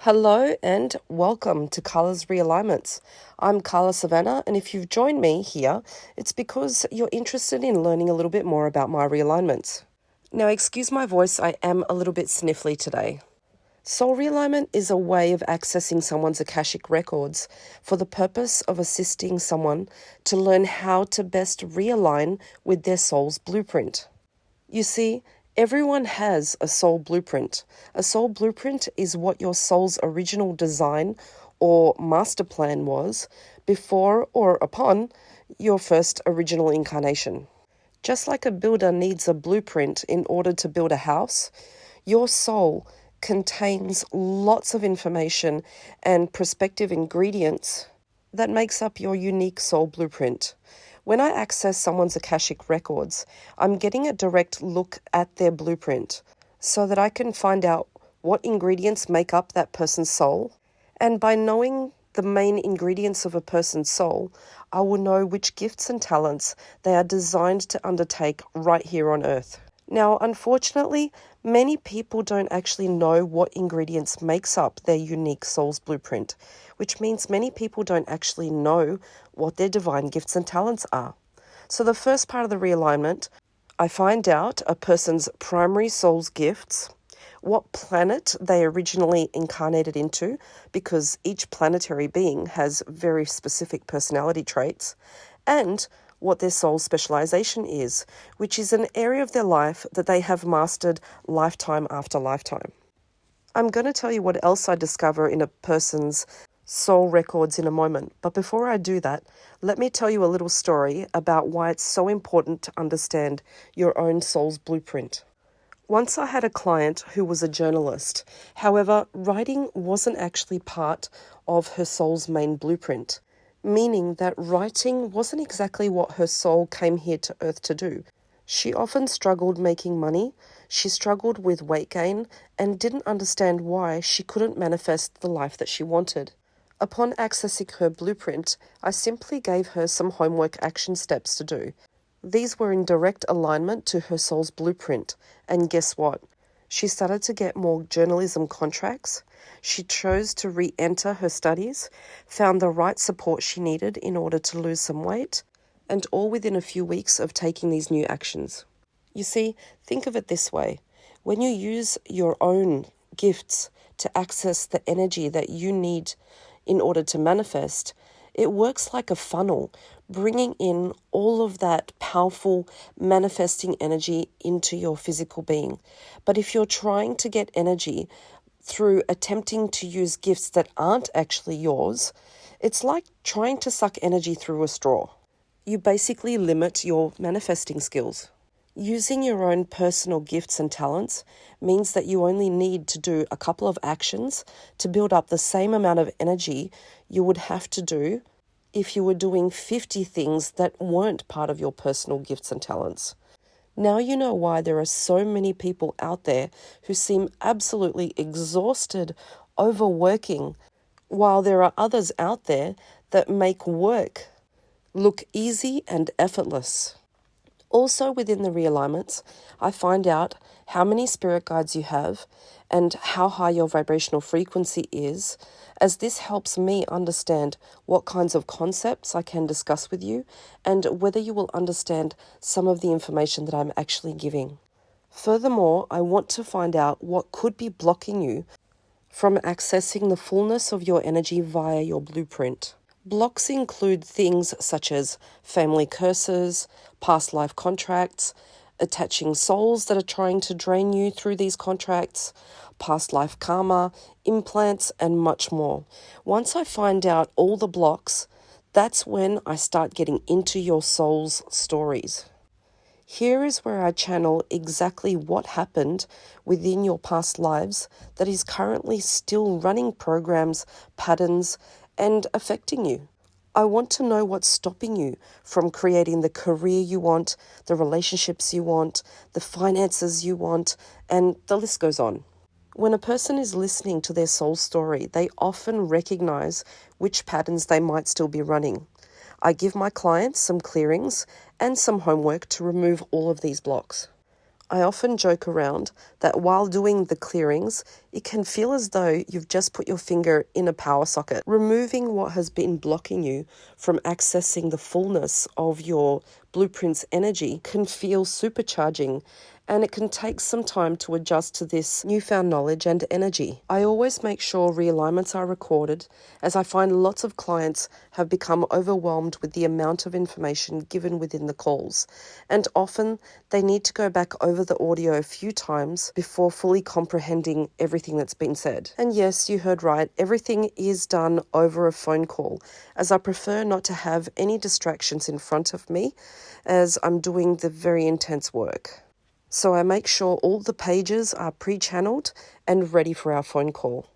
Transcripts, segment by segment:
Hello and welcome to Carla's Realignments. I'm Carla Savannah, and if you've joined me here, it's because you're interested in learning a little bit more about my realignments. Now, excuse my voice, I am a little bit sniffly today. Soul realignment is a way of accessing someone's Akashic records for the purpose of assisting someone to learn how to best realign with their soul's blueprint. You see, everyone has a soul blueprint. A soul blueprint is what your soul's original design or master plan was before or upon your first original incarnation. Just like a builder needs a blueprint in order to build a house, your soul contains lots of information and prospective ingredients that makes up your unique soul blueprint. When I access someone's Akashic records, I'm getting a direct look at their blueprint so that I can find out what ingredients make up that person's soul. And by knowing the main ingredients of a person's soul, I will know which gifts and talents they are designed to undertake right here on Earth. Now, unfortunately, many people don't actually know what ingredients makes up their unique soul's blueprint, which means many people don't actually know what their divine gifts and talents are. So the first part of the realignment, I find out a person's primary soul's gifts, what planet they originally incarnated into, because each planetary being has very specific personality traits, and what their soul specialization is, which is an area of their life that they have mastered lifetime after lifetime. I'm going to tell you what else I discover in a person's soul records in a moment, but before I do that, let me tell you a little story about why it's so important to understand your own soul's blueprint. Once I had a client who was a journalist. However, writing wasn't actually part of her soul's main blueprint, meaning that writing wasn't exactly what her soul came here to Earth to do. She often struggled making money, she struggled with weight gain, and didn't understand why she couldn't manifest the life that she wanted. Upon accessing her blueprint, I simply gave her some homework action steps to do. These were in direct alignment to her soul's blueprint, and guess what? She started to get more journalism contracts. She chose to re-enter her studies, found the right support she needed in order to lose some weight, and all within a few weeks of taking these new actions. You see, think of it this way. When you use your own gifts to access the energy that you need in order to manifest, it works like a funnel, bringing in all of that powerful manifesting energy into your physical being. But if you're trying to get energy through attempting to use gifts that aren't actually yours, it's like trying to suck energy through a straw. You basically limit your manifesting skills. Using your own personal gifts and talents means that you only need to do a couple of actions to build up the same amount of energy you would have to do if you were doing 50 things that weren't part of your personal gifts and talents. Now you know why there are so many people out there who seem absolutely exhausted, overworking, while there are others out there that make work look easy and effortless. Also within the realignments, I find out how many spirit guides you have and how high your vibrational frequency is, as this helps me understand what kinds of concepts I can discuss with you and whether you will understand some of the information that I'm actually giving. Furthermore, I want to find out what could be blocking you from accessing the fullness of your energy via your blueprint. Blocks include things such as family curses, past life contracts, attaching souls that are trying to drain you through these contracts, past life karma, implants, and much more. Once I find out all the blocks, that's when I start getting into your soul's stories. Here is where I channel exactly what happened within your past lives that is currently still running programs, patterns, and affecting you. I want to know what's stopping you from creating the career you want, the relationships you want, the finances you want, and the list goes on. When a person is listening to their soul story, they often recognize which patterns they might still be running. I give my clients some clearings and some homework to remove all of these blocks. I often joke around that while doing the clearings, it can feel as though you've just put your finger in a power socket. Removing what has been blocking you from accessing the fullness of your blueprint's energy can feel supercharging, and it can take some time to adjust to this newfound knowledge and energy. I always make sure realignments are recorded, as I find lots of clients have become overwhelmed with the amount of information given within the calls, and often they need to go back over the audio a few times before fully comprehending everything that's been said. And yes, you heard right, everything is done over a phone call, as I prefer not to have any distractions in front of me as I'm doing the very intense work. So I make sure all the pages are pre-channeled and ready for our phone call.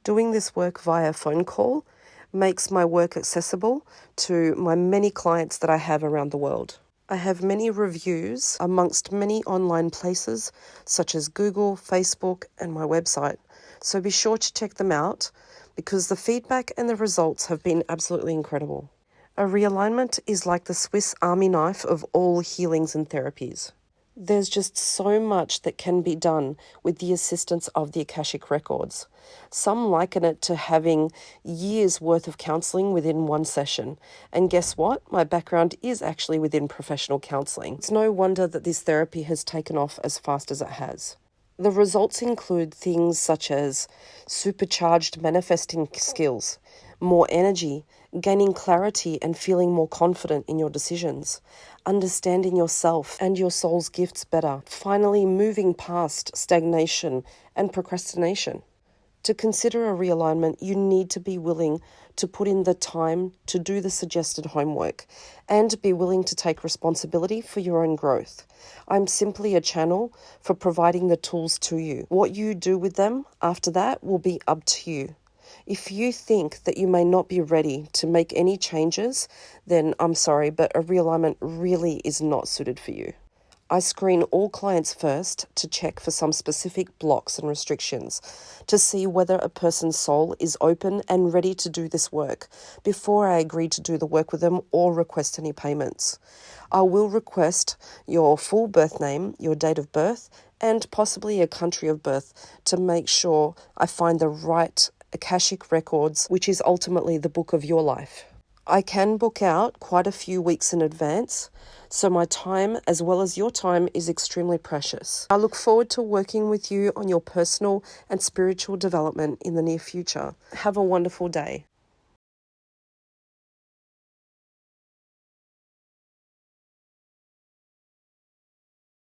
Doing this work via phone call makes my work accessible to my many clients that I have around the world. I have many reviews amongst many online places such as Google, Facebook, and my website. So be sure to check them out because the feedback and the results have been absolutely incredible. A realignment is like the Swiss Army knife of all healings and therapies. There's just so much that can be done with the assistance of the Akashic Records. Some liken it to having years worth of counselling within one session. And guess what? My background is actually within professional counselling. It's no wonder that this therapy has taken off as fast as it has. The results include things such as supercharged manifesting skills, more energy, gaining clarity and feeling more confident in your decisions, understanding yourself and your soul's gifts better, finally moving past stagnation and procrastination. To consider a realignment, you need to be willing to put in the time to do the suggested homework and be willing to take responsibility for your own growth. I'm simply a channel for providing the tools to you. What you do with them after that will be up to you. If you think that you may not be ready to make any changes, then I'm sorry, but a realignment really is not suited for you. I screen all clients first to check for some specific blocks and restrictions to see whether a person's soul is open and ready to do this work before I agree to do the work with them or request any payments. I will request your full birth name, your date of birth, and possibly a country of birth to make sure I find the right Akashic Records, which is ultimately the book of your life. I can book out quite a few weeks in advance, so my time as well as your time is extremely precious. I look forward to working with you on your personal and spiritual development in the near future. Have a wonderful day.